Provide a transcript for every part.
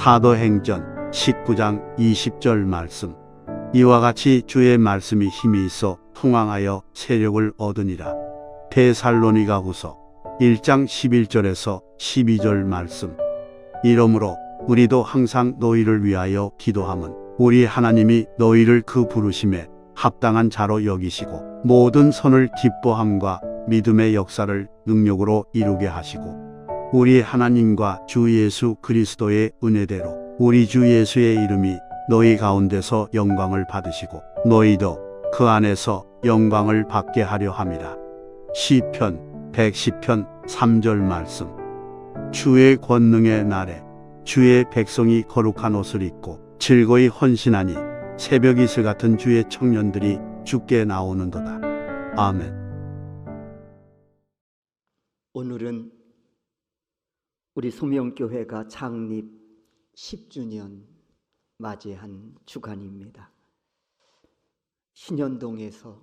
사도행전 19장 20절 말씀. 이와 같이 주의 말씀이 힘이 있어 흥왕하여 세력을 얻으니라. 데살로니가후서 1장 11절에서 12절 말씀. 이러므로 우리도 항상 너희를 위하여 기도함은 우리 하나님이 너희를 그 부르심에 합당한 자로 여기시고 모든 선을 기뻐함과 믿음의 역사를 능력으로 이루게 하시고 우리 하나님과 주 예수 그리스도의 은혜대로 우리 주 예수의 이름이 너희 가운데서 영광을 받으시고 너희도 그 안에서 영광을 받게 하려 함이라. 시편 110편 3절 말씀. 주의 권능의 날에 주의 백성이 거룩한 옷을 입고 즐거이 헌신하니 새벽 이슬 같은 주의 청년들이 주께 나오는도다. 아멘. 오늘은 우리 소명교회가 창립 10주년 맞이한 주간입니다. 신현동에서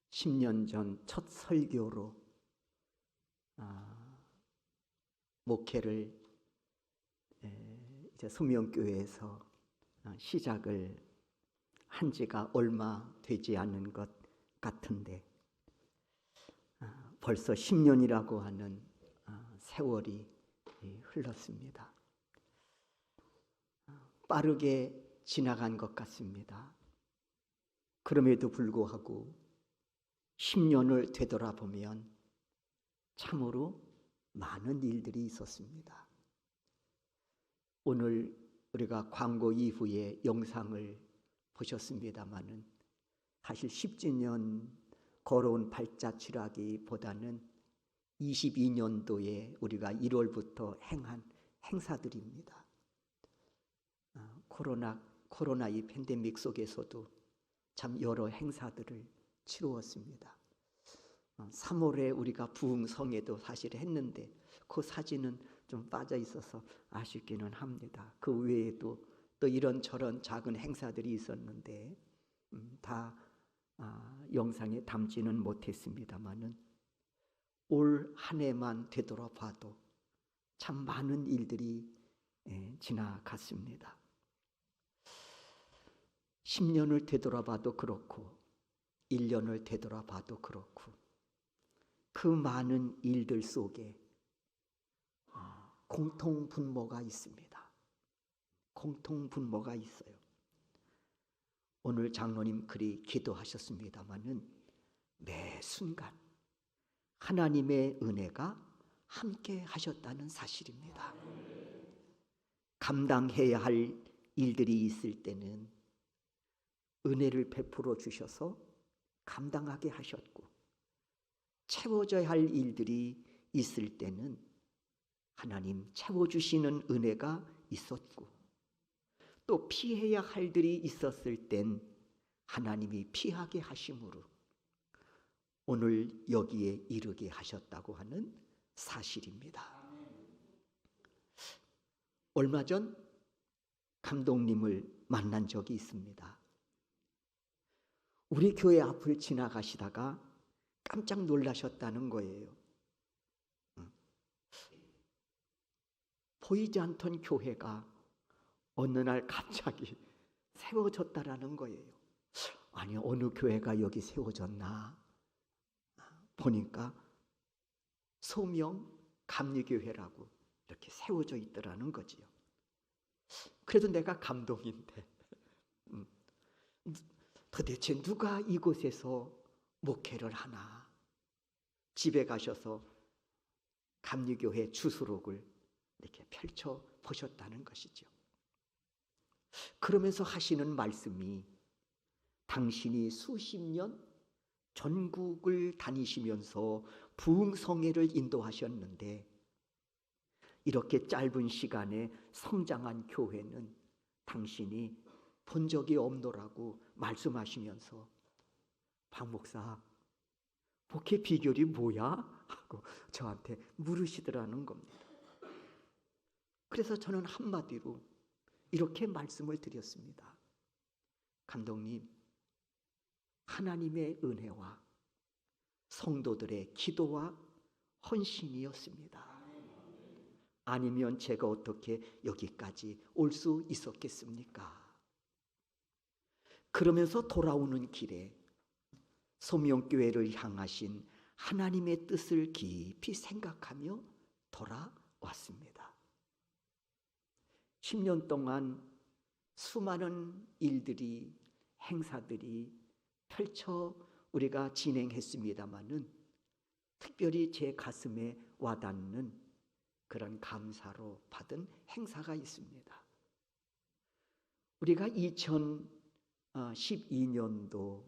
10년 전 첫 설교로 목회를 이제 소명교회에서 시작을 한 지가 얼마 되지 않은 것 같은데 벌써 10년이라고 하는 세월이 흘렀습니다. 빠르게 지나간 것 같습니다. 그럼에도 불구하고 10년을 되돌아보면 참으로 많은 일들이 있었습니다. 오늘 우리가 광고 이후에 영상을 보셨습니다마는 사실 10주년 걸어온 발자취라기보다는 22년도에 우리가 1월부터 행한 행사들입니다. 코로나 이 팬데믹 속에서도 참 여러 행사들을 치루었습니다. 3월에 우리가 부흥성회도 사실 했는데 그 사진은 좀 빠져 있어서 아쉽기는 합니다. 그 외에도 또 이런저런 작은 행사들이 있었는데 다 영상에 담지는 못했습니다만은 올 한 해만 되돌아봐도 참 많은 일들이 지나갔습니다. 10년을 되돌아봐도 그렇고 1년을 되돌아봐도 그렇고 그 많은 일들 속에 공통분모가 있습니다. 공통분모가 있어요. 오늘 장로님 그리 기도하셨습니다마는 매 순간 하나님의 은혜가 함께 하셨다는 사실입니다. 감당해야 할 일들이 있을 때는 은혜를 베풀어 주셔서 감당하게 하셨고 채워져야 할 일들이 있을 때는 하나님 채워주시는 은혜가 있었고 또 피해야 할 일들이 있었을 땐 하나님이 피하게 하심으로 오늘 여기에 이르게 하셨다고 하는 사실입니다. 얼마 전 감독님을 만난 적이 있습니다. 우리 교회 앞을 지나가시다가 깜짝 놀라셨다는 거예요. 보이지 않던 교회가 어느 날 갑자기 세워졌다라는 거예요. 아니 어느 교회가 여기 세워졌나 보니까 소명 감리교회라고 이렇게 세워져 있더라는 거지요. 그래도 내가 감동인데 도대체 누가 이곳에서 목회를 하나. 집에 가셔서 감리교회 주소록을 이렇게 펼쳐 보셨다는 것이죠. 그러면서 하시는 말씀이 당신이 수십 년 전국을 다니시면서 부흥성회를 인도하셨는데 이렇게 짧은 시간에 성장한 교회는 당신이 본 적이 없노라고 말씀하시면서 박 목사 목회 비결이 뭐야? 하고 저한테 물으시더라는 겁니다. 그래서 저는 한마디로 이렇게 말씀을 드렸습니다. 감독님, 하나님의 은혜와 성도들의 기도와 헌신이었습니다. 아니면 제가 어떻게 여기까지 올 수 있었겠습니까? 그러면서 돌아오는 길에 소명교회를 향하신 하나님의 뜻을 깊이 생각하며 돌아왔습니다. 10년 동안 수많은 일들이, 행사들이 펼쳐 우리가 진행했습니다마는 특별히 제 가슴에 와닿는 그런 감사로 받은 행사가 있습니다. 우리가 2012년도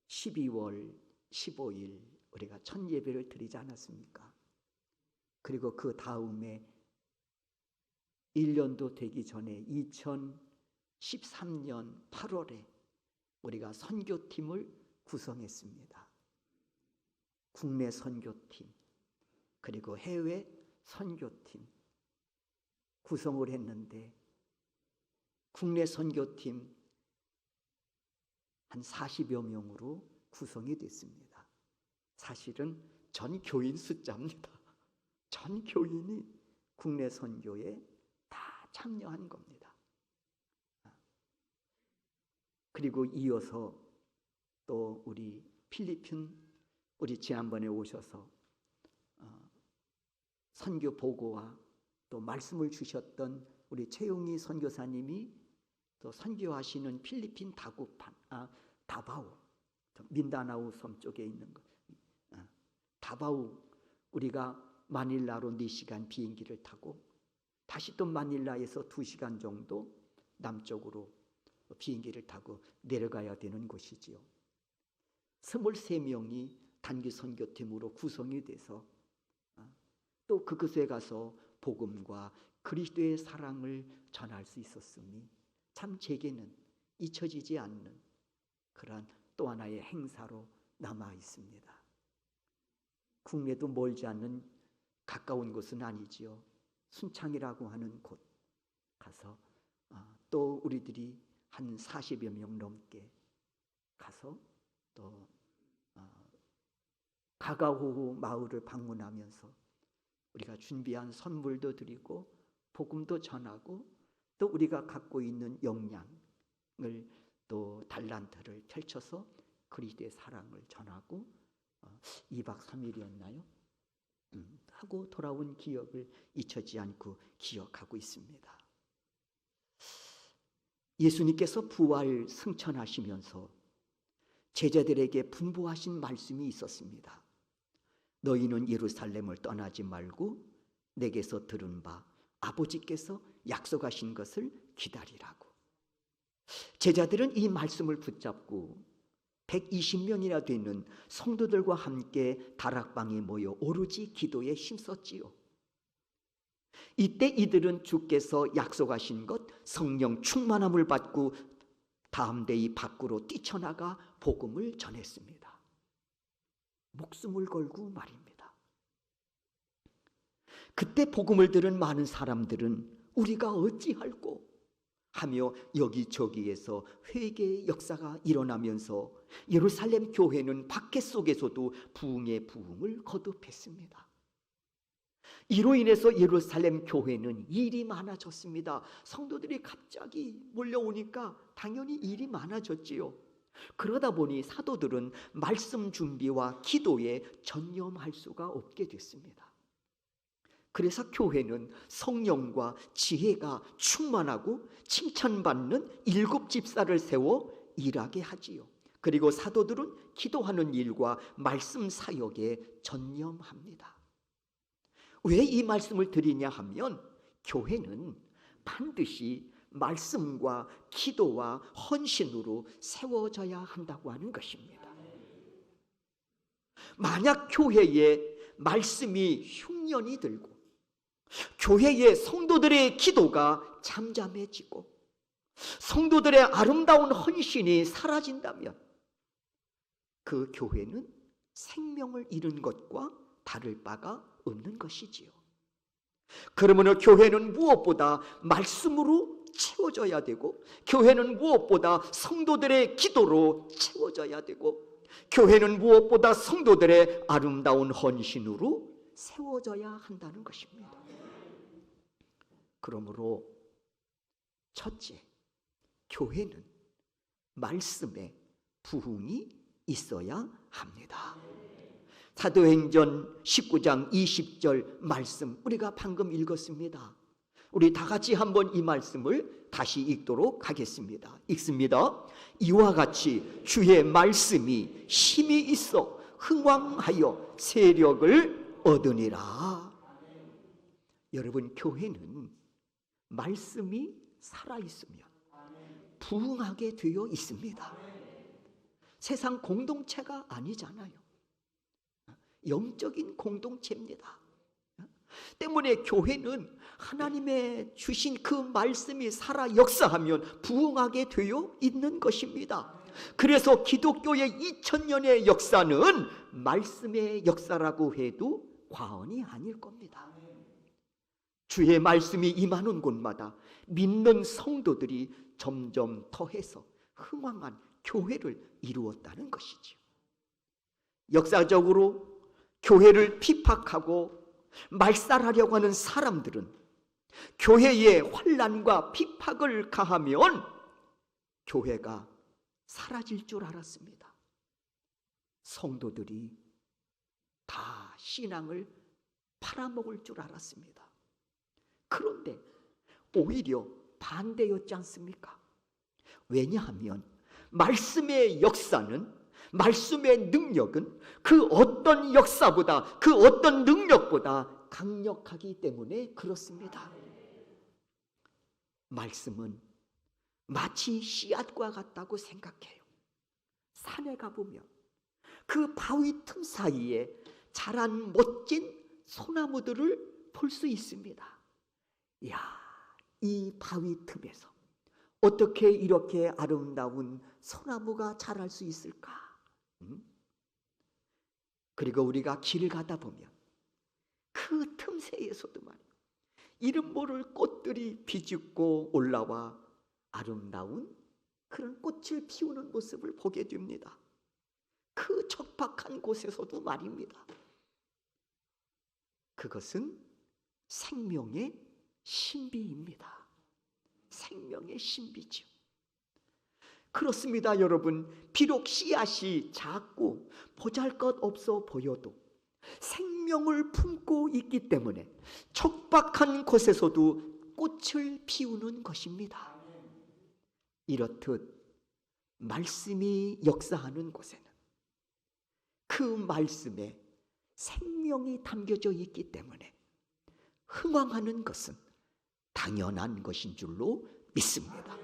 12월 15일 우리가 첫 예배를 드리지 않았습니까? 그리고 그 다음에 1년도 되기 전에 2013년 8월에 우리가 선교팀을 구성했습니다. 국내 선교팀 그리고 해외 선교팀 구성을 했는데 국내 선교팀 한 40여 명으로 구성이 됐습니다. 사실은 전 교인 숫자입니다. 전 교인이 국내 선교에 다 참여한 겁니다. 그리고 이어서 또 우리 필리핀 우리 지난번에 오셔서 선교 보고와 또 말씀을 주셨던 우리 최용희 선교사님이 또 선교하시는 필리핀 다바오 민다나우 섬 쪽에 있는 거 다바오 우리가 마닐라로 4시간 비행기를 타고 다시 또 마닐라에서 2시간 정도 남쪽으로 비행기를 타고 내려가야 되는 곳이지요. 23명이 단기 선교팀으로 구성이 돼서 또 그곳에 가서 복음과 그리스도의 사랑을 전할 수 있었으니 참 제게는 잊혀지지 않는 그러한 또 하나의 행사로 남아 있습니다. 국내도 멀지 않는 가까운 곳은 아니지요. 순창이라고 하는 곳 가서 또 우리들이 한 40여 명 넘게 가서 또 가가호호 마을을 방문하면서 우리가 준비한 선물도 드리고 복음도 전하고 또 우리가 갖고 있는 역량을 또 달란트를 펼쳐서 그리스도의 사랑을 전하고 2박 3일이었나요? 하고 돌아온 기억을 잊혀지지 않고 기억하고 있습니다. 예수님께서 부활 승천하시면서 제자들에게 분부하신 말씀이 있었습니다. 너희는 예루살렘을 떠나지 말고 내게서 들은 바 아버지께서 약속하신 것을 기다리라고. 제자들은 이 말씀을 붙잡고 120명이나 되는 성도들과 함께 다락방에 모여 오로지 기도에 힘썼지요. 이때 이들은 주께서 약속하신 것 성령 충만함을 받고 다음 데이 밖으로 뛰쳐나가 복음을 전했습니다. 목숨을 걸고 말입니다. 그때 복음을 들은 많은 사람들은 우리가 어찌할꼬 하며 여기저기에서 회개의 역사가 일어나면서 예루살렘 교회는 밖에 속에서도 부흥의 부흥을 거듭했습니다. 이로 인해서 예루살렘 교회는 일이 많아졌습니다. 성도들이 갑자기 몰려오니까 당연히 일이 많아졌지요. 그러다 보니 사도들은 말씀 준비와 기도에 전념할 수가 없게 됐습니다. 그래서 교회는 성령과 지혜가 충만하고 칭찬받는 7 집사를 세워 일하게 하지요. 그리고 사도들은 기도하는 일과 말씀 사역에 전념합니다. 왜 이 말씀을 드리냐 하면 교회는 반드시 말씀과 기도와 헌신으로 세워져야 한다고 하는 것입니다. 만약 교회에 말씀이 흉년이 들고 교회의 성도들의 기도가 잠잠해지고 성도들의 아름다운 헌신이 사라진다면 그 교회는 생명을 잃은 것과 다를 바가 없는 것이지요. 그러므로 교회는 무엇보다 말씀으로 채워져야 되고 교회는 무엇보다 성도들의 기도로 채워져야 되고 교회는 무엇보다 성도들의 아름다운 헌신으로 세워져야 한다는 것입니다. 그러므로 첫째, 교회는 말씀에 부흥이 있어야 합니다. 사도행전 19장 20절 말씀 우리가 방금 읽었습니다. 우리 다 같이 한번 이 말씀을 다시 읽도록 하겠습니다. 읽습니다. 이와 같이 주의 말씀이 힘이 있어 흥왕하여 세력을 얻으니라. 여러분, 교회는 말씀이 살아있으면 부흥하게 되어 있습니다. 세상 공동체가 아니잖아요. 영적인 공동체입니다. 때문에 교회는 하나님의 주신 그 말씀이 살아 역사하면 부흥하게 되어 있는 것입니다. 그래서 기독교의 2000년의 역사는 말씀의 역사라고 해도 과언이 아닐 겁니다. 주의 말씀이 임하는 곳마다 믿는 성도들이 점점 더해서 흥왕한 교회를 이루었다는 것이지요. 역사적으로 교회를 피팍하고 말살하려고 하는 사람들은 교회에 환난과 핍박을 가하면 교회가 사라질 줄 알았습니다. 성도들이 다 신앙을 팔아먹을 줄 알았습니다. 그런데 오히려 반대였지 않습니까? 왜냐하면 말씀의 역사는, 말씀의 능력은 그 어떤 역사보다, 그 어떤 능력보다 강력하기 때문에 그렇습니다. 말씀은 마치 씨앗과 같다고 생각해요. 산에 가보면 그 바위 틈 사이에 자란 멋진 소나무들을 볼 수 있습니다. 이야, 이 바위 틈에서 어떻게 이렇게 아름다운 소나무가 자랄 수 있을까? 그리고 우리가 길 가다 보면 그 틈새에서도 말이에요, 이름 모를 꽃들이 비집고 올라와 아름다운 그런 꽃을 피우는 모습을 보게 됩니다. 그 척박한 곳에서도 말입니다. 그것은 생명의 신비입니다. 생명의 신비죠. 그렇습니다, 여러분. 비록 씨앗이 작고 보잘것없어 보여도 생명을 품고 있기 때문에 척박한 곳에서도 꽃을 피우는 것입니다. 이렇듯 말씀이 역사하는 곳에는 그 말씀에 생명이 담겨져 있기 때문에 흥왕하는 것은 당연한 것인 줄로 믿습니다.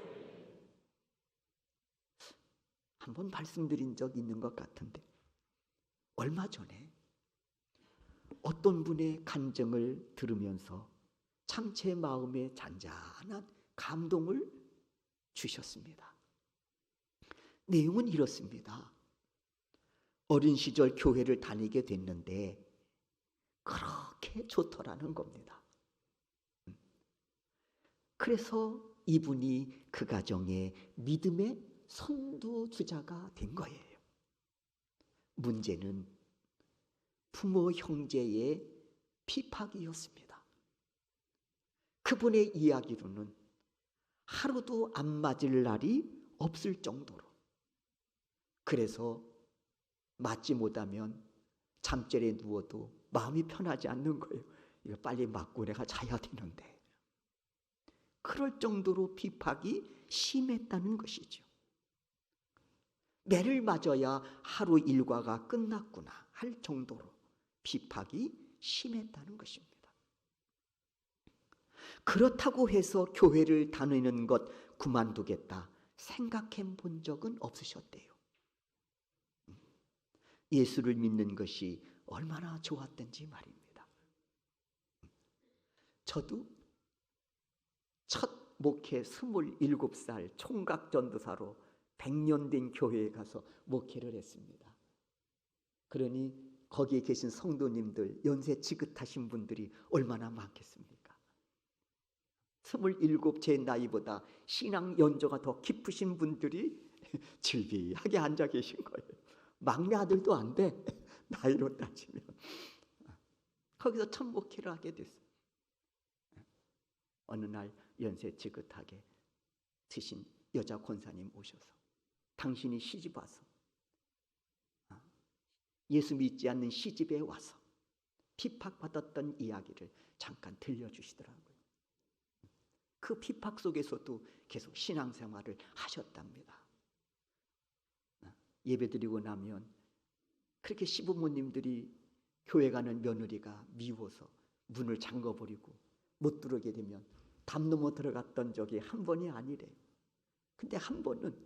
한번 말씀드린 적 있는 것 같은데, 얼마 전에 어떤 분의 간증을 들으면서 참 제 마음에 잔잔한 감동을 주셨습니다. 내용은 이렇습니다. 어린 시절 교회를 다니게 됐는데 그렇게 좋더라는 겁니다. 그래서 이분이 그 가정의 믿음의 선두주자가 된 거예요. 문제는 부모 형제의 핍박이었습니다. 그분의 이야기로는 하루도 안 맞을 날이 없을 정도로, 그래서 맞지 못하면 잠자리에 누워도 마음이 편하지 않는 거예요. 이거 빨리 맞고 내가 자야 되는데. 그럴 정도로 핍박이 심했다는 것이죠. 매를 맞아야 하루 일과가 끝났구나 할 정도로 핍박이 심했다는 것입니다. 그렇다고 해서 교회를 다니는 것 그만두겠다 생각해 본 적은 없으셨대요. 예수를 믿는 것이 얼마나 좋았던지 말입니다. 저도 첫 목회 27살 총각 전도사로 100년 된 교회에 가서 목회를 했습니다. 그러니 거기에 계신 성도님들, 연세 지긋하신 분들이 얼마나 많겠습니까? 27 제 나이보다 신앙 연조가 더 깊으신 분들이 질비하게 앉아 계신 거예요. 막내 아들도 안 돼, 나이로 따지면. 거기서 첫 목회를 하게 됐어요. 어느 날 연세 지긋하게 드신 여자 권사님 오셔서 당신이 시집 와서 예수 믿지 않는 시집에 와서 핍박받았던 이야기를 잠깐 들려주시더라고요. 그 핍박 속에서도 계속 신앙생활을 하셨답니다. 예배드리고 나면 그렇게 시부모님들이 교회 가는 며느리가 미워서 문을 잠궈버리고 못 들어오게 되면 담 넘어 들어갔던 적이 한 번이 아니래요. 근데 한 번은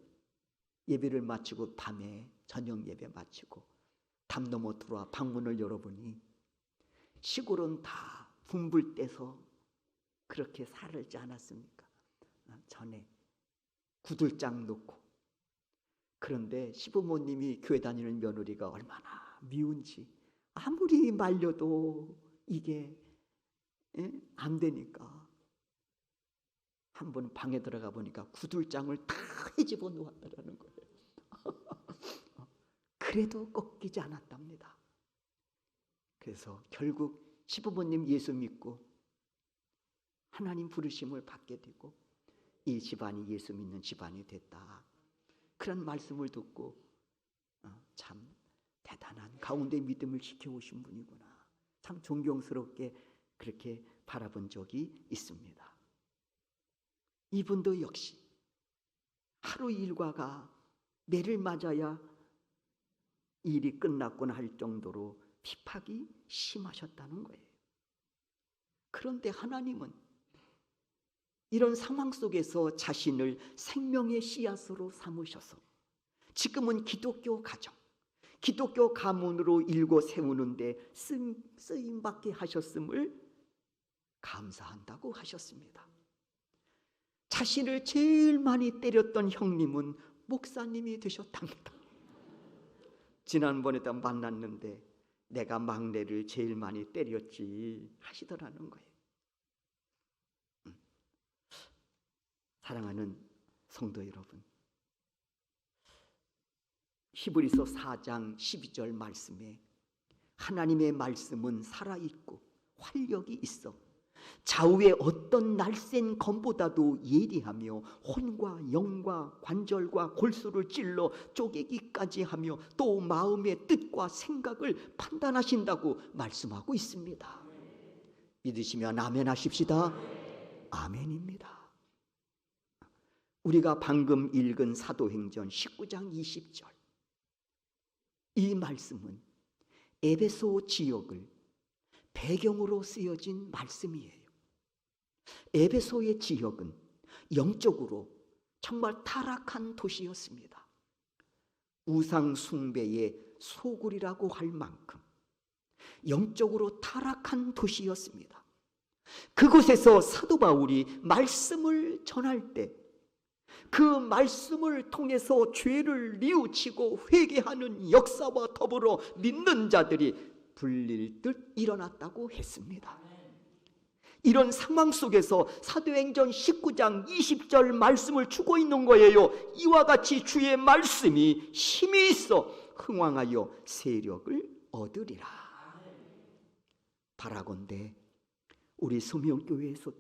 예배를 마치고 밤에 저녁 예배 마치고 담 넘어 들어와 방문을 열어보니 시골은 다 분불 떼서 그렇게 살지 않았습니까? 전에 구들장 놓고. 그런데 시부모님이 교회 다니는 며느리가 얼마나 미운지 아무리 말려도 이게 안 되니까 한 번 방에 들어가 보니까 구들장을 다 헤집어 놓았다라는 거예요. 그래도 꺾이지 않았답니다. 그래서 결국 시부모님 예수 믿고 하나님 부르심을 받게 되고 이 집안이 예수 믿는 집안이 됐다. 그런 말씀을 듣고 참 대단한 가운데 믿음을 지켜오신 분이구나. 참 존경스럽게 그렇게 바라본 적이 있습니다. 이분도 역시 하루 일과가 매를 맞아야 일이 끝났구나 할 정도로 핍박이 심하셨다는 거예요. 그런데 하나님은 이런 상황 속에서 자신을 생명의 씨앗으로 삼으셔서 지금은 기독교 가정, 기독교 가문으로 일궈 세우는데 쓰임받게 하셨음을 감사한다고 하셨습니다. 자신을 제일 많이 때렸던 형님은 목사님이 되셨답니다. 지난번에도 만났는데 내가 막내를 제일 많이 때렸지 하시더라는 거예요. 사랑하는 성도 여러분, 히브리서 4장 12절 말씀에 하나님의 말씀은 살아있고 활력이 있어 좌우의 어떤 날쌘 검보다도 예리하며 혼과 영과 관절과 골수를 찔러 쪼개기까지 하며 또 마음의 뜻과 생각을 판단하신다고 말씀하고 있습니다. 믿으시면 아멘 하십시다. 아멘입니다. 우리가 방금 읽은 사도행전 19장 20절, 이 말씀은 에베소 지역을 배경으로 쓰여진 말씀이에요. 에베소의 지역은 영적으로 정말 타락한 도시였습니다. 우상 숭배의 소굴이라고 할 만큼 영적으로 타락한 도시였습니다. 그곳에서 사도 바울이 말씀을 전할 때 그 말씀을 통해서 죄를 뉘우치고 회개하는 역사와 더불어 믿는 자들이 불릴 듯 일어났다고 했습니다. 이런 상황 속에서 사도행전 19장 20절 말씀을 주고 있는 거예요. 이와 같이 주의 말씀이 힘이 있어 흥왕하여 세력을 얻으리라. 바라건대 우리 소명교회에서도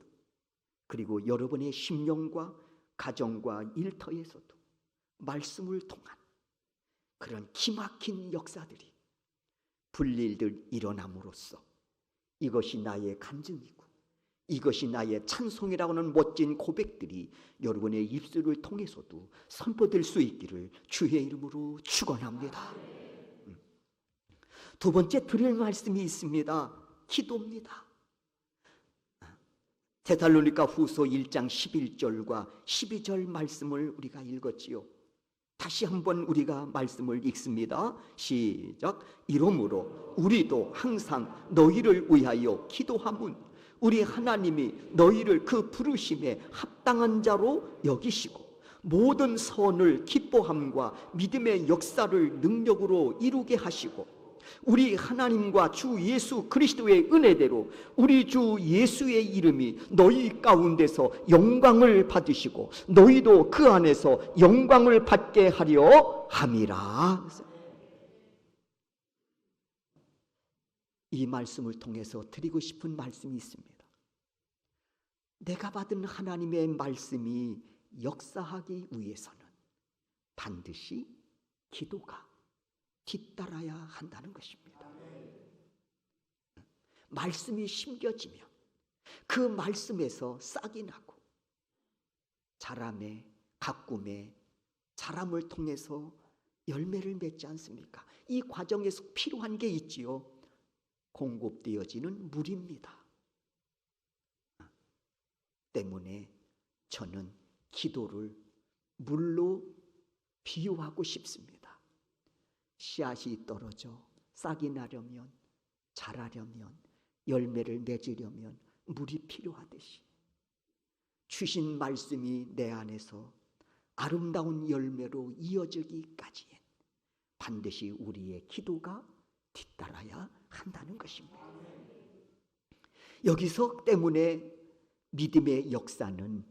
그리고 여러분의 심령과 가정과 일터에서도 말씀을 통한 그런 기막힌 역사들이 불릴들 일어남으로써 이것이 나의 간증이고 이것이 나의 찬송이라고 하는 멋진 고백들이 여러분의 입술을 통해서도 선포될 수 있기를 주의 이름으로 축원합니다. 두 번째 드릴 말씀이 있습니다. 기도입니다. 데살로니가 후서 1장 11절과 12절 말씀을 우리가 읽었지요. 다시 한번 우리가 말씀을 읽습니다. 시작. 이러므로 우리도 항상 너희를 위하여 기도하문 우리 하나님이 너희를 그 부르심에 합당한 자로 여기시고 모든 선을 기뻐함과 믿음의 역사를 능력으로 이루게 하시고 우리 하나님과 주 예수 그리스도의 은혜대로 우리 주 예수의 이름이 너희 가운데서 영광을 받으시고 너희도 그 안에서 영광을 받게 하려 함이라. 이 말씀을 통해서 드리고 싶은 말씀이 있습니다. 내가 받은 하나님의 말씀이 역사하기 위해서는 반드시 기도가 뒤따라야 한다는 것입니다. 말씀이 심겨지면 그 말씀에서 싹이 나고 자람에 가꿈에 자람을 통해서 열매를 맺지 않습니까? 이 과정에서 필요한 게 있지요. 공급되어지는 물입니다. 때문에 저는 기도를 물로 비유하고 싶습니다. 씨앗이 떨어져 싹이 나려면, 자라려면, 열매를 맺으려면 물이 필요하듯이 주신 말씀이 내 안에서 아름다운 열매로 이어지기까지엔 반드시 우리의 기도가 뒤따라야 한다는 것입니다. 여기서 때문에 믿음의 역사는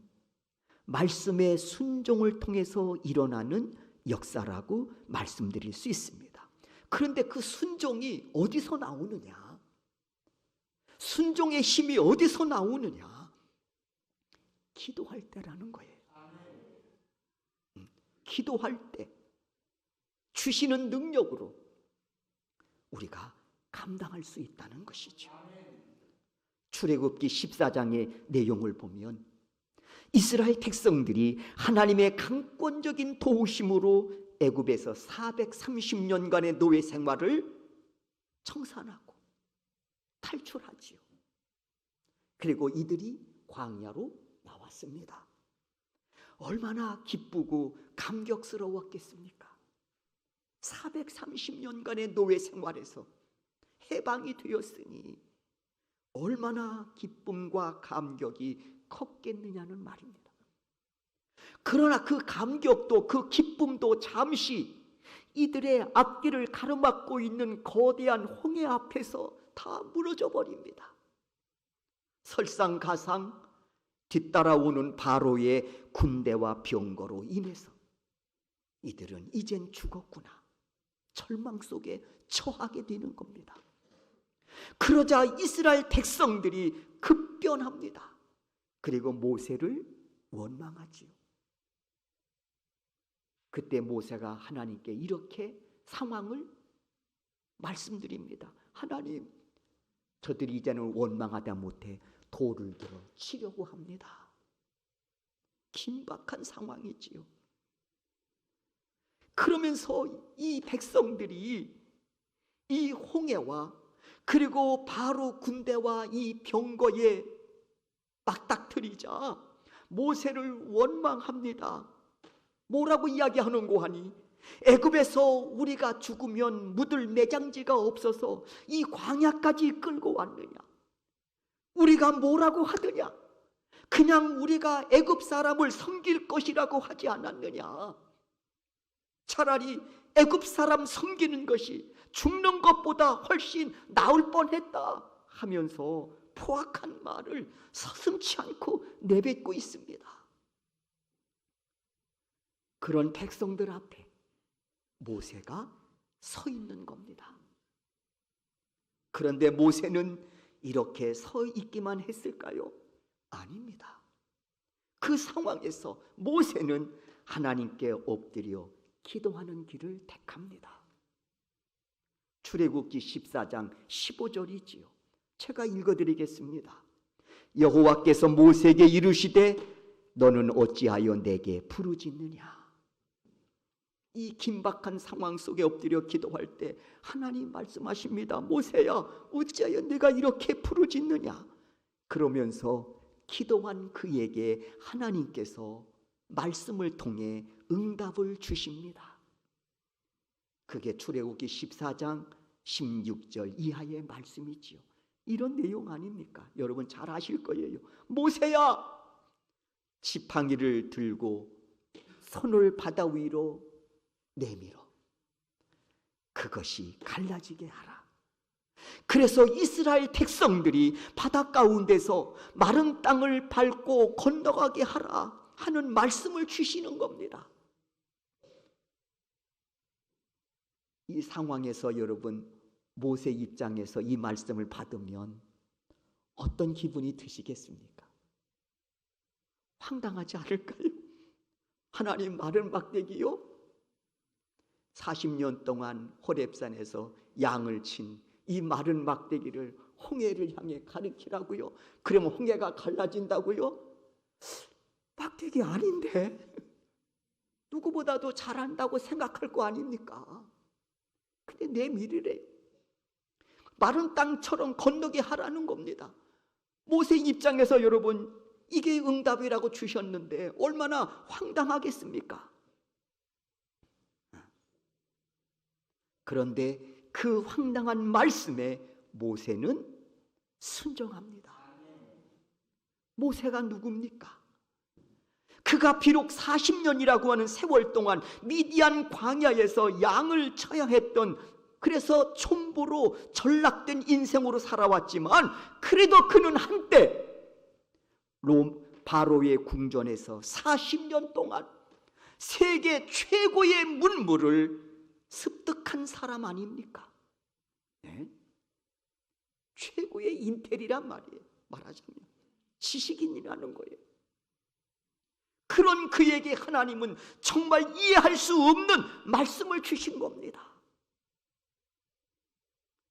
말씀의 순종을 통해서 일어나는 역사라고 말씀드릴 수 있습니다. 그런데 그 순종이 어디서 나오느냐? 순종의 힘이 어디서 나오느냐? 기도할 때라는 거예요. 기도할 때 주시는 능력으로 우리가 감당할 수 있다는 것이죠. 출애굽기 14장의 내용을 보면 이스라엘 백성들이 하나님의 강권적인 도우심으로 애굽에서 430년간의 노예 생활을 청산하고 탈출하지요. 그리고 이들이 광야로 나왔습니다. 얼마나 기쁘고 감격스러웠겠습니까? 430년간의 노예 생활에서 해방이 되었으니 얼마나 기쁨과 감격이 컸겠느냐는 말입니다. 그러나 그 감격도 그 기쁨도 잠시 이들의 앞길을 가로막고 있는 거대한 홍해 앞에서 다 무너져 버립니다. 설상가상 뒤따라오는 바로의 군대와 병거로 인해서 이들은 이젠 죽었구나, 절망 속에 처하게 되는 겁니다. 그러자 이스라엘 백성들이 급변합니다. 그리고 모세를 원망하지요. 그때 모세가 하나님께 이렇게 상황을 말씀드립니다. 하나님, 저들이 이제는 원망하다 못해 돌을 들어 치려고 합니다. 긴박한 상황이지요. 그러면서 이 백성들이 이 홍해와 그리고 바로 군대와 이 병거에 맞닥뜨리자 모세를 원망합니다. 뭐라고 이야기하는고 하니, 애굽에서 우리가 죽으면 묻을 매장지가 없어서 이 광야까지 끌고 왔느냐? 우리가 뭐라고 하더냐? 그냥 우리가 애굽 사람을 섬길 것이라고 하지 않았느냐? 차라리 애굽 사람 섬기는 것이 죽는 것보다 훨씬 나을 뻔했다 하면서 포악한 말을 서슴지 않고 내뱉고 있습니다. 그런 백성들 앞에 모세가 서 있는 겁니다. 그런데 모세는 이렇게 서 있기만 했을까요? 아닙니다. 그 상황에서 모세는 하나님께 엎드려 기도하는 길을 택합니다. 출애굽기 14장 15절이지요. 제가 읽어드리겠습니다. 여호와께서 모세에게 이르시되 너는 어찌하여 내게 부르짖느냐? 이 긴박한 상황 속에 엎드려 기도할 때 하나님 말씀하십니다. 모세야, 어찌하여 내가 이렇게 부르짖느냐? 그러면서 기도한 그에게 하나님께서 말씀을 통해 응답을 주십니다. 그게 출애굽기 14장 16절 이하의 말씀이지요. 이런 내용 아닙니까? 여러분 잘 아실 거예요. 모세야, 지팡이를 들고 손을 바다 위로 내밀어 그것이 갈라지게 하라. 그래서 이스라엘 백성들이 바다 가운데서 마른 땅을 밟고 건너가게 하라 하는 말씀을 주시는 겁니다. 이 상황에서 여러분, 모세 입장에서 이 말씀을 받으면 어떤 기분이 드시겠습니까? 황당하지 않을까요? 하나님 마른 막대기요? 40년 동안 호렙산에서 양을 친 이 마른 막대기를 홍해를 향해 가리키라고요? 그러면 홍해가 갈라진다고요? 막대기 아닌데 누구보다도 잘한다고 생각할 거 아닙니까? 근데 내밀으래. 마른 땅처럼 건너게 하라는 겁니다. 모세 입장에서 여러분 이게 응답이라고 주셨는데 얼마나 황당하겠습니까? 그런데 그 황당한 말씀에 모세는 순종합니다. 모세가 누굽니까? 그가 비록 40년이라고 하는 세월 동안 미디안 광야에서 양을 쳐야 했던, 그래서 촌부로 전락된 인생으로 살아왔지만 그래도 그는 한때 바로의 궁전에서 40년 동안 세계 최고의 문물을 습득한 사람 아닙니까? 네? 최고의 인텔이란 말이에요. 말하자면 지식인이라는 거예요. 그런 그에게 하나님은 정말 이해할 수 없는 말씀을 주신 겁니다.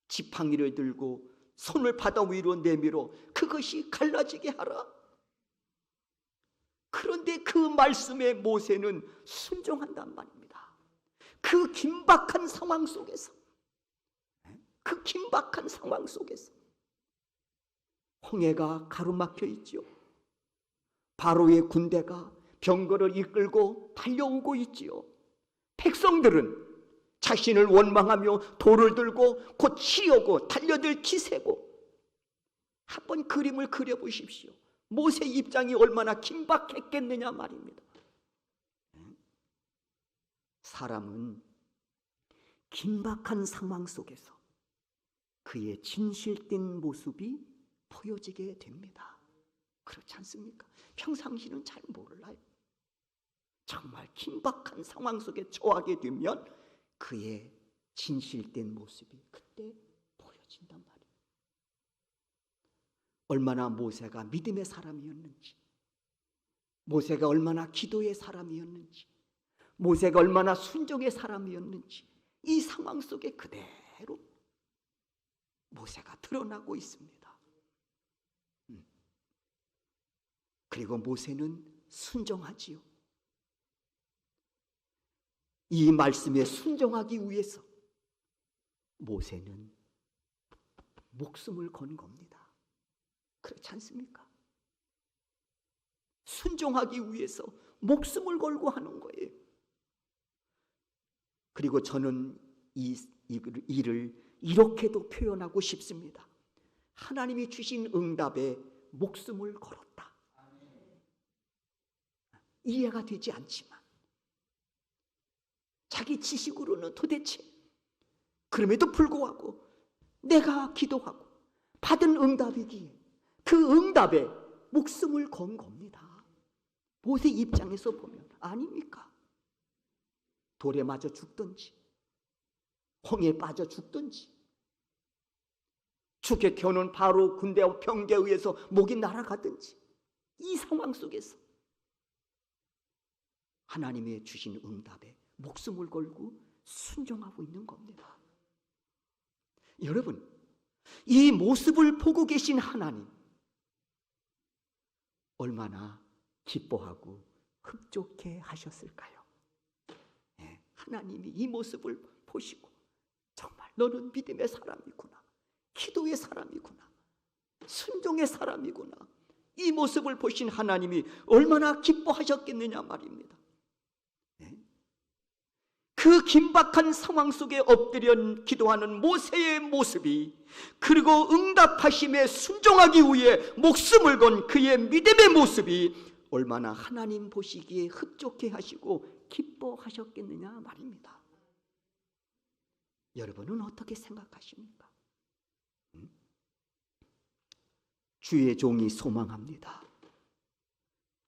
지팡이를 들고 손을 바다 위로 내밀어 그것이 갈라지게 하라. 그런데 그 말씀에 모세는 순종한단 말입니다. 그 긴박한 상황 속에서, 그 긴박한 상황 속에서 홍해가 가로막혀 있죠. 바로의 군대가 병거를 이끌고 달려오고 있지요. 백성들은 자신을 원망하며 돌을 들고 곧 치려고 달려들 기세고. 한번 그림을 그려보십시오. 모세 입장이 얼마나 긴박했겠느냐 말입니다. 사람은 긴박한 상황 속에서 그의 진실된 모습이 보여지게 됩니다. 그렇지 않습니까? 평상시는 잘 몰라요. 정말 긴박한 상황 속에 처하게 되면 그의 진실된 모습이 그때 보여진단 말이에요. 얼마나 모세가 믿음의 사람이었는지, 모세가 얼마나 기도의 사람이었는지, 모세가 얼마나 순종의 사람이었는지 이 상황 속에 그대로 모세가 드러나고 있습니다. 그리고 모세는 순종하지요. 이 말씀에 순종하기 위해서 모세는 목숨을 건 겁니다. 그렇지 않습니까? 순종하기 위해서 목숨을 걸고 하는 거예요. 그리고 저는 이 일을 이렇게도 표현하고 싶습니다. 하나님이 주신 응답에 목숨을 걸었다. 이해가 되지 않지만 자기 지식으로는 도대체, 그럼에도 불구하고 내가 기도하고 받은 응답이기에 그 응답에 목숨을 건 겁니다. 모세 입장에서 보면 아닙니까? 돌에 맞아 죽든지 홍해에 빠져 죽든지 죽게 겨눈 바로 군대와 병기에 의해서 목이 날아가든지 이 상황 속에서 하나님의 주신 응답에 목숨을 걸고 순종하고 있는 겁니다. 여러분, 이 모습을 보고 계신 하나님 얼마나 기뻐하고 흡족해 하셨을까요? 네, 하나님이 이 모습을 보시고 정말 너는 믿음의 사람이구나, 기도의 사람이구나, 순종의 사람이구나, 이 모습을 보신 하나님이 얼마나 기뻐하셨겠느냐 말입니다. 그 긴박한 상황 속에 엎드려 기도하는 모세의 모습이, 그리고 응답하심에 순종하기 위해 목숨을 건 그의 믿음의 모습이 얼마나 하나님 보시기에 흡족해 하시고 기뻐하셨겠느냐 말입니다. 여러분은 어떻게 생각하십니까? 주의 종이 소망합니다.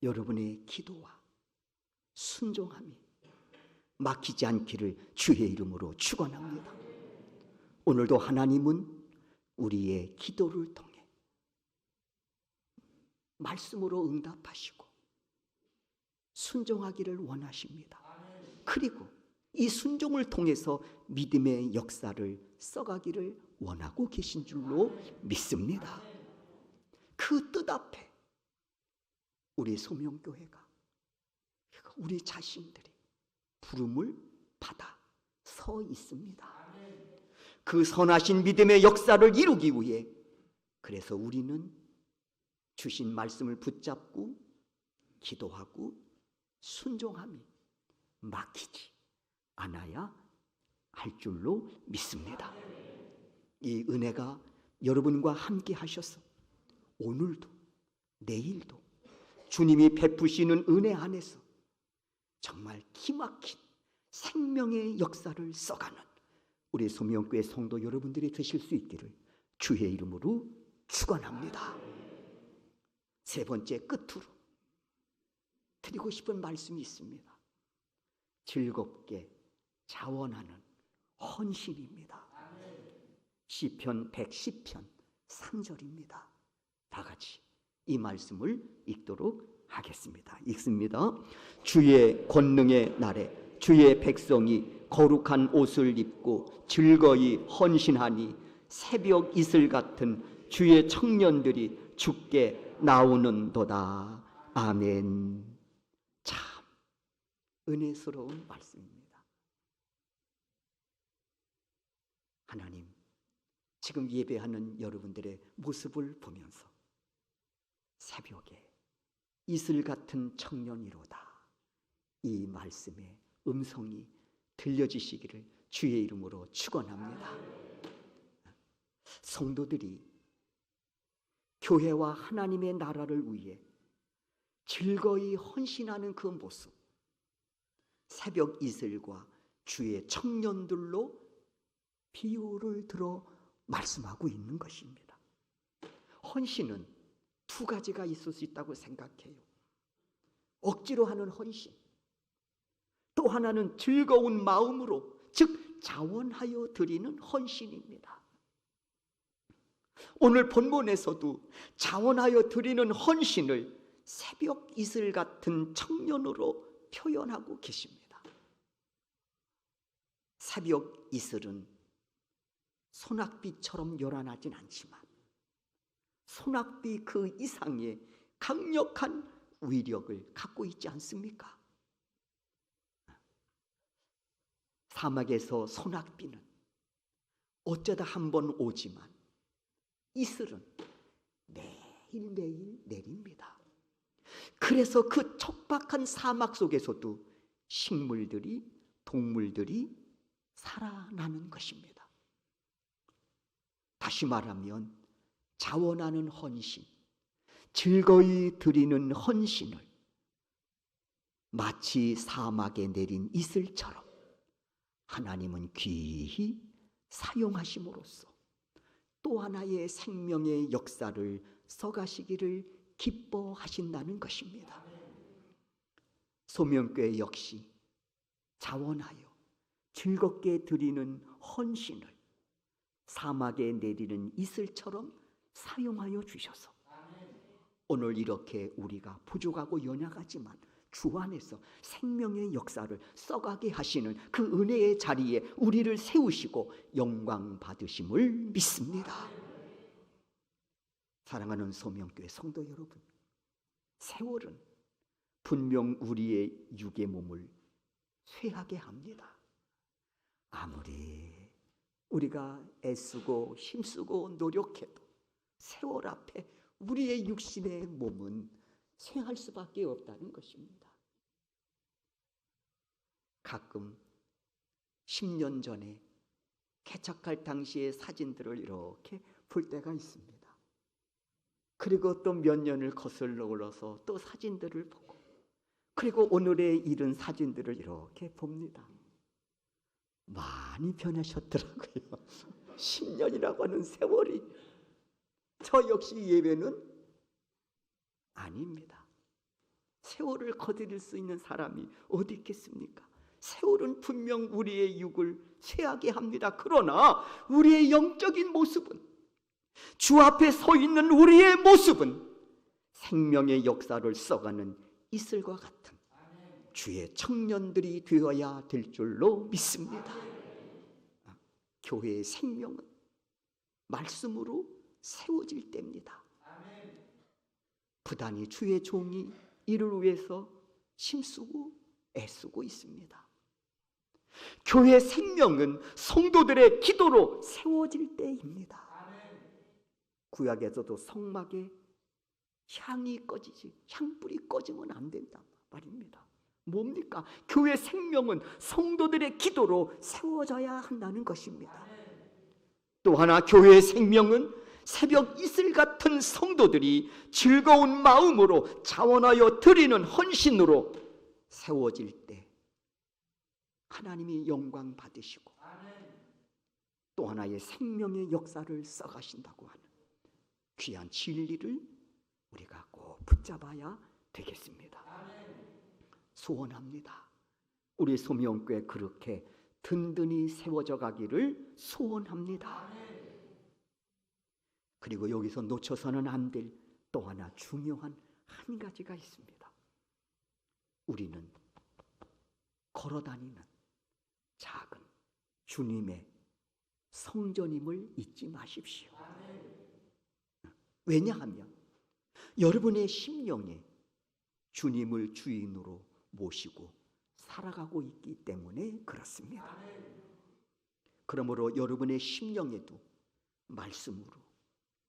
여러분의 기도와 순종함이 막히지 않기를 주의 이름으로 축원합니다. 오늘도 하나님은 우리의 기도를 통해 말씀으로 응답하시고 순종하기를 원하십니다. 그리고 이 순종을 통해서 믿음의 역사를 써가기를 원하고 계신 줄로 믿습니다. 그 뜻 앞에 우리 소명교회가, 우리 자신들이 부름을 받아 서 있습니다. 그 선하신 믿음의 역사를 이루기 위해, 그래서 우리는 주신 말씀을 붙잡고 기도하고 순종함이 막히지 않아야 할 줄로 믿습니다. 이 은혜가 여러분과 함께 하셔서 오늘도 내일도 주님이 베푸시는 은혜 안에서 정말 기막힌 생명의 역사를 써가는 우리 소명교회 성도 여러분들이 되실 수 있기를 주의 이름으로 축원합니다. 세 번째, 끝으로 드리고 싶은 말씀이 있습니다. 즐겁게 자원하는 헌신입니다. 시편 110편 3절입니다. 다 같이 이 말씀을 읽도록 하겠습니다. 읽습니다. 주의 권능의 날에 주의 백성이 거룩한 옷을 입고 즐거이 헌신하니 새벽 이슬 같은 주의 청년들이 주께 나오는도다. 아멘. 참 은혜스러운 말씀입니다. 하나님, 지금 예배하는 여러분들의 모습을 보면서 새벽에 이슬 같은 청년이로다, 이 말씀의 음성이 들려지시기를 주의 이름으로 축원합니다. 성도들이 교회와 하나님의 나라를 위해 즐거이 헌신하는 그 모습, 새벽 이슬과 주의 청년들로 비유를 들어 말씀하고 있는 것입니다. 헌신은 두 가지가 있을 수 있다고 생각해요. 억지로 하는 헌신, 또 하나는 즐거운 마음으로, 즉 자원하여 드리는 헌신입니다. 오늘 본문에서도 자원하여 드리는 헌신을 새벽 이슬 같은 청년으로 표현하고 계십니다. 새벽 이슬은 소낙비처럼 요란하진 않지만 소낙비 그 이상의 강력한 위력을 갖고 있지 않습니까? 사막에서 소낙비는 어쩌다 한 번 오지만 이슬은 매일매일 내립니다. 그래서 그 척박한 사막 속에서도 식물들이, 동물들이 살아나는 것입니다. 다시 말하면 자원하는 헌신, 즐거이 드리는 헌신을 마치 사막에 내린 이슬처럼 하나님은 귀히 사용하심으로써 또 하나의 생명의 역사를 써가시기를 기뻐하신다는 것입니다. 소명교회 역시 자원하여 즐겁게 드리는 헌신을 사막에 내리는 이슬처럼 사용하여 주셔서 오늘 이렇게 우리가 부족하고 연약하지만 주 안에서 생명의 역사를 써가게 하시는 그 은혜의 자리에 우리를 세우시고 영광 받으심을 믿습니다. 사랑하는 소명교회 성도 여러분, 세월은 분명 우리의 육의 몸을 쇠하게 합니다. 아무리 우리가 애쓰고 힘쓰고 노력해도 세월 앞에 우리의 육신의 몸은 쇠할 수밖에 없다는 것입니다. 가끔 10년 전에 개척할 당시의 사진들을 이렇게 볼 때가 있습니다. 그리고 또 몇 년을 거슬러 올라서 또 사진들을 보고, 그리고 오늘의 이런 사진들을 이렇게 봅니다. 많이 변하셨더라고요. 10년이라고 하는 세월이. 저 역시 예배는 아닙니다. 세월을 거스릴 수 있는 사람이 어디 있겠습니까? 세월은 분명 우리의 육을 쇠하게 합니다. 그러나 우리의 영적인 모습은, 주 앞에 서 있는 우리의 모습은 생명의 역사를 써가는 이슬과 같은 주의 청년들이 되어야 될 줄로 믿습니다. 교회의 생명은 말씀으로 세워질 때입니다. 부단히 주의 종이 이를 위해서 힘쓰고 애쓰고 있습니다. 교회의 생명은 성도들의 기도로 세워질 때입니다. 구약에서도 성막에 향이 꺼지지, 향불이 꺼지면 안 된다 말입니다. 뭡니까? 교회 생명은 성도들의 기도로 세워져야 한다는 것입니다. 또 하나 교회의 생명은 새벽 이슬 같은 성도들이 즐거운 마음으로 자원하여 드리는 헌신으로 세워질 때 하나님이 영광 받으시고 또 하나의 생명의 역사를 써가신다고 하는 귀한 진리를 우리가 꼭 붙잡아야 되겠습니다. 소원합니다. 우리 소명교회 그렇게 든든히 세워져 가기를 소원합니다. 그리고 여기서 놓쳐서는 안 될 또 하나 중요한 한 가지가 있습니다. 우리는 걸어다니는 작은 주님의 성전임을 잊지 마십시오. 왜냐하면 여러분의 심령에 주님을 주인으로 모시고 살아가고 있기 때문에 그렇습니다. 그러므로 여러분의 심령에도 말씀으로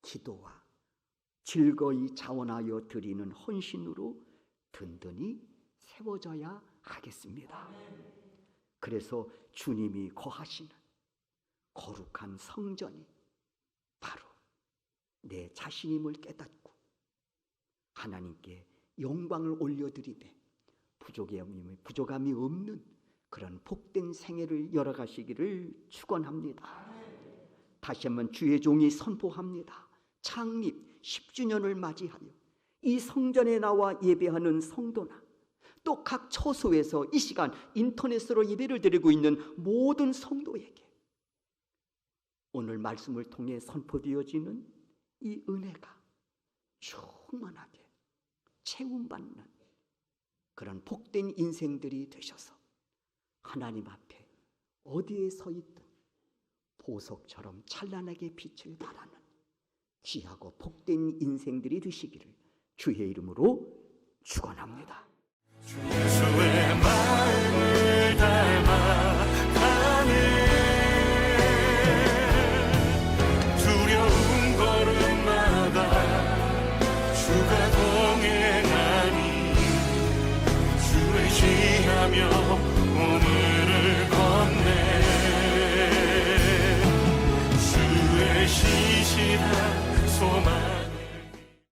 기도와 즐거이 자원하여 드리는 헌신으로 든든히 세워져야 하겠습니다. 그래서 주님이 거하시는 거룩한 성전이 바로 내 자신임을 깨닫고 하나님께 영광을 올려드리되 부족함이 없는 그런 복된 생애를 열어가시기를 축원합니다. 다시 한번 주의 종이 선포합니다. 창립 10주년을 맞이하여 이 성전에 나와 예배하는 성도나 또 각 처소에서 이 시간 인터넷으로 예배를 드리고 있는 모든 성도에게 오늘 말씀을 통해 선포되어지는 이 은혜가 충만하게 채움받는 그런 복된 인생들이 되셔서 하나님 앞에 어디에 서 있든 보석처럼 찬란하게 빛을 발하는 귀하고 복된 인생들이 되시기를 주의 이름으로 축원합니다. 예수의 마음을 닮아가네. 두려운 걸음마다 주가 동행하니 주를 지하며 오늘